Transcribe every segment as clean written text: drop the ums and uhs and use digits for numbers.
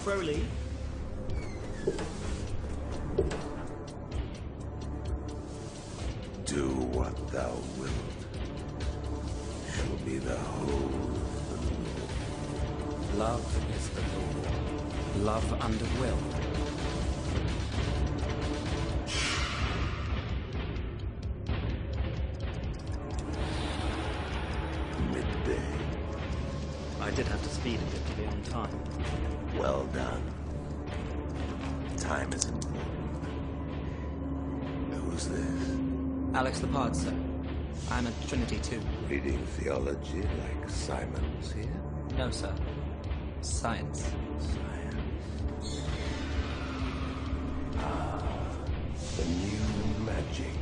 Crowley. Do what thou wilt. Show me the whole. Love is the law. Love and will. Midday. I did have to speed a bit to be on time. Well done. Time is important. Who's this? Alex the Pod, sir. I'm at Trinity 2. Reading theology like Simon's here? No, sir. Science. Science. Ah, the new magic.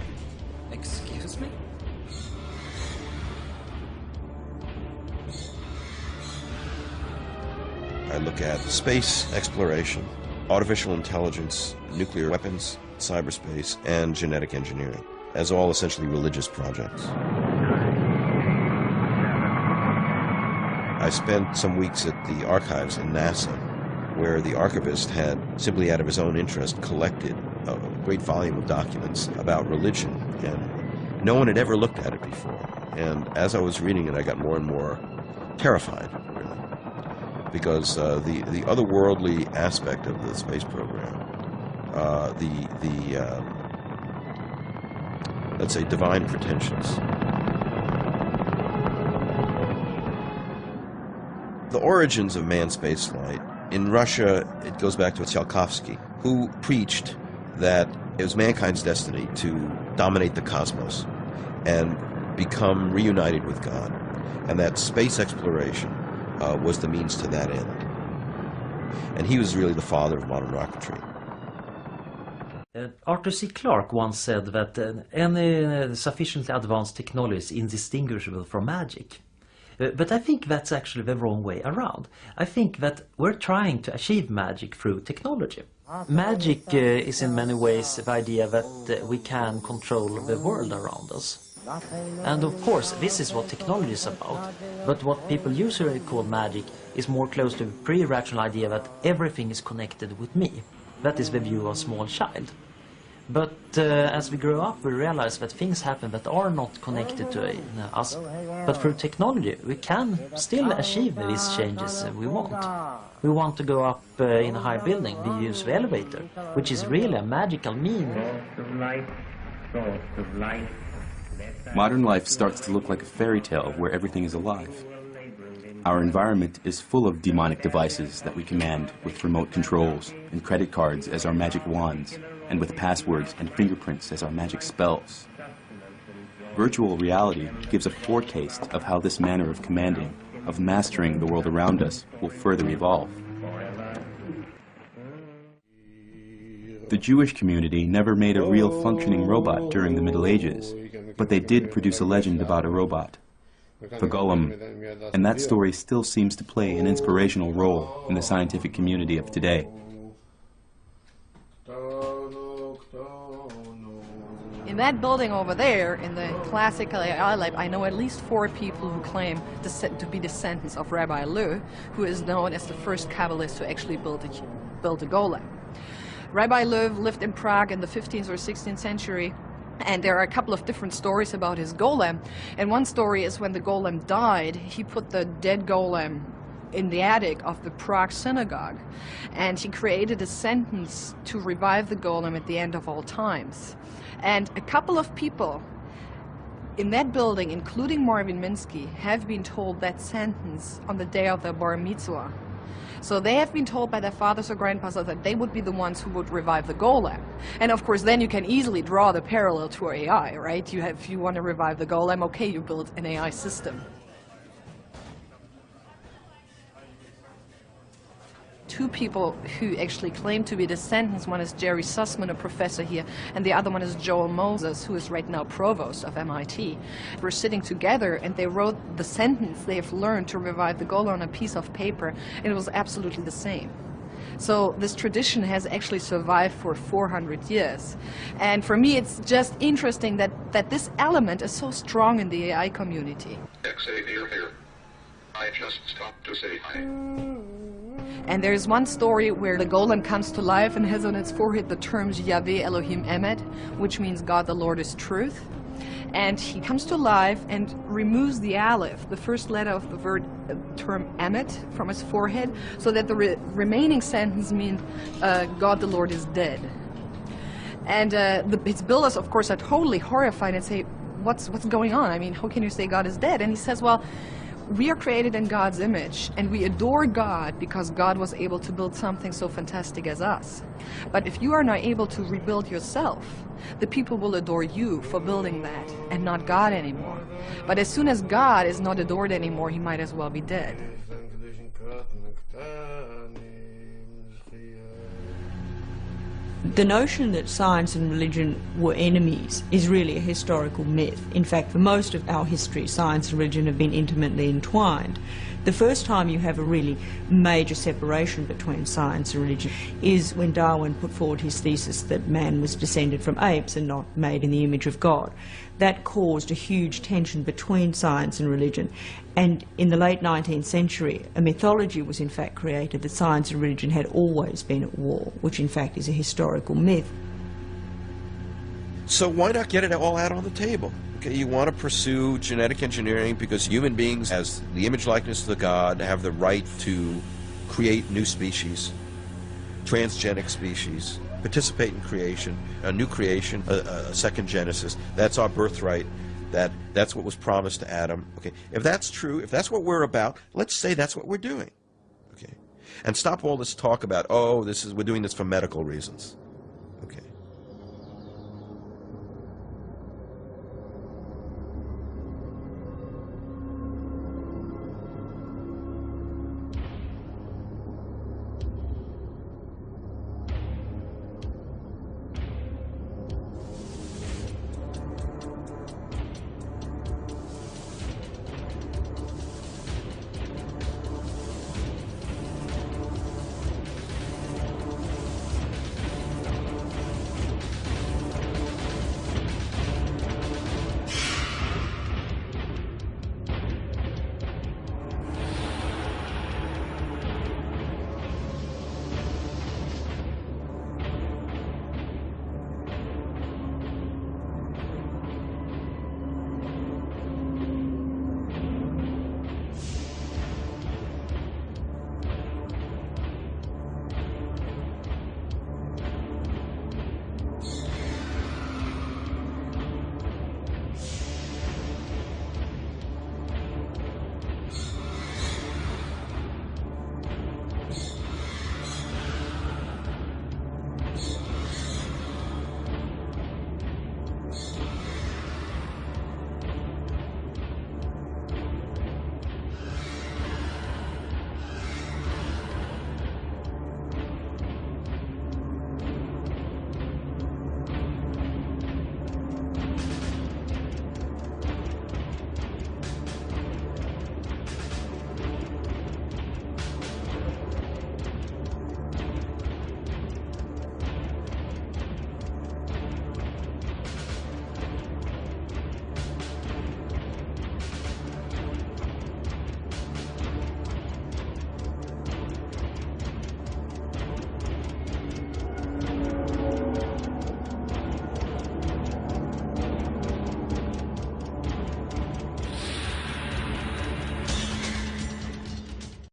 Excuse me? I look at space exploration, artificial intelligence, nuclear weapons, cyberspace, and genetic engineering as all essentially religious projects. I spent some weeks at the archives in NASA, where the archivist had, simply out of his own interest, collected a great volume of documents about religion, and no one had ever looked at it before. And as I was reading it, I got more and more terrified, really, because the otherworldly aspect of the space program, let's say, divine pretensions. The origins of manned spaceflight, in Russia, it goes back to Tsiolkovsky, who preached that it was mankind's destiny to dominate the cosmos and become reunited with God, and that space exploration was the means to that end. And he was really the father of modern rocketry. Arthur C. Clarke once said that any sufficiently advanced technology is indistinguishable from magic. But I think that's actually the wrong way around. I think that we're trying to achieve magic through technology. Magic is in many ways the idea that we can control the world around us. And of course, this is what technology is about. But what people usually call magic is more close to the pre-rational idea that everything is connected with me. That is the view of a small child. But as we grow up, we realize that things happen that are not connected to us. But through technology, we can still achieve these changes we want. We want to go up in a high building, we use the elevator, which is really a magical mean. Modern life starts to look like a fairy tale where everything is alive. Our environment is full of demonic devices that we command with remote controls and credit cards as our magic wands, and with passwords and fingerprints as our magic spells. Virtual reality gives a foretaste of how this manner of commanding, of mastering the world around us, will further evolve. The Jewish community never made a real functioning robot during the Middle Ages, but they did produce a legend about a robot, the golem, and that story still seems to play an inspirational role in the scientific community of today. In that building over there, in the classical AI lab, I know at least 4 people who claim to be descendants of Rabbi Leu, who is known as the first Kabbalist who actually built a golem. Rabbi Leu lived in Prague in the 15th or 16th century, and there are a couple of different stories about his golem. And one story is when the golem died, he put the dead golem in the attic of the Prague synagogue, and he created a sentence to revive the golem at the end of all times. And a couple of people in that building, including Marvin Minsky, have been told that sentence on the day of their bar mitzvah. So they have been told by their fathers or grandpas that they would be the ones who would revive the golem. And of course, then you can easily draw the parallel to AI, right? If you want to revive the golem, okay, you build an AI system. 2 people who actually claim to be descendants. One is Jerry Sussman, a professor here, and the other one is Joel Moses, who is right now provost of MIT. We're sitting together, and they wrote the sentence they have learned to revive the golem on a piece of paper, and it was absolutely the same. So this tradition has actually survived for 400 years. And for me, it's just interesting that this element is so strong in the AI community. Xavier here. I just stopped to say hi. And there's one story where the golem comes to life and has on its forehead the terms Yahweh Elohim Emet, which means God the Lord is truth. And he comes to life and removes the aleph, the first letter of the word term Emet, from his forehead, so that the remaining sentence means God the Lord is dead. And his builders, of course, are totally horrified and say, what's going on? I mean, how can you say God is dead? And he says, well, we are created in God's image, and we adore God because God was able to build something so fantastic as us. But if you are not able to rebuild yourself, the people will adore you for building that, and not God anymore. But as soon as God is not adored anymore, he might as well be dead. The notion that science and religion were enemies is really a historical myth. In fact, for most of our history, science and religion have been intimately entwined. The first time you have a really major separation between science and religion is when Darwin put forward his thesis that man was descended from apes and not made in the image of God. That caused a huge tension between science and religion. And in the late 19th century, a mythology was in fact created that science and religion had always been at war, which in fact is a historical myth. So why not get it all out on the table? Okay, you want to pursue genetic engineering because human beings, as the image likeness of the God, have the right to create new species, transgenic species, participate in creation, a new creation, a second Genesis. That's our birthright. That's what was promised to Adam. Okay, if that's true, if that's what we're about, let's say that's what we're doing. Okay, and stop all this talk about, oh, we're doing this for medical reasons.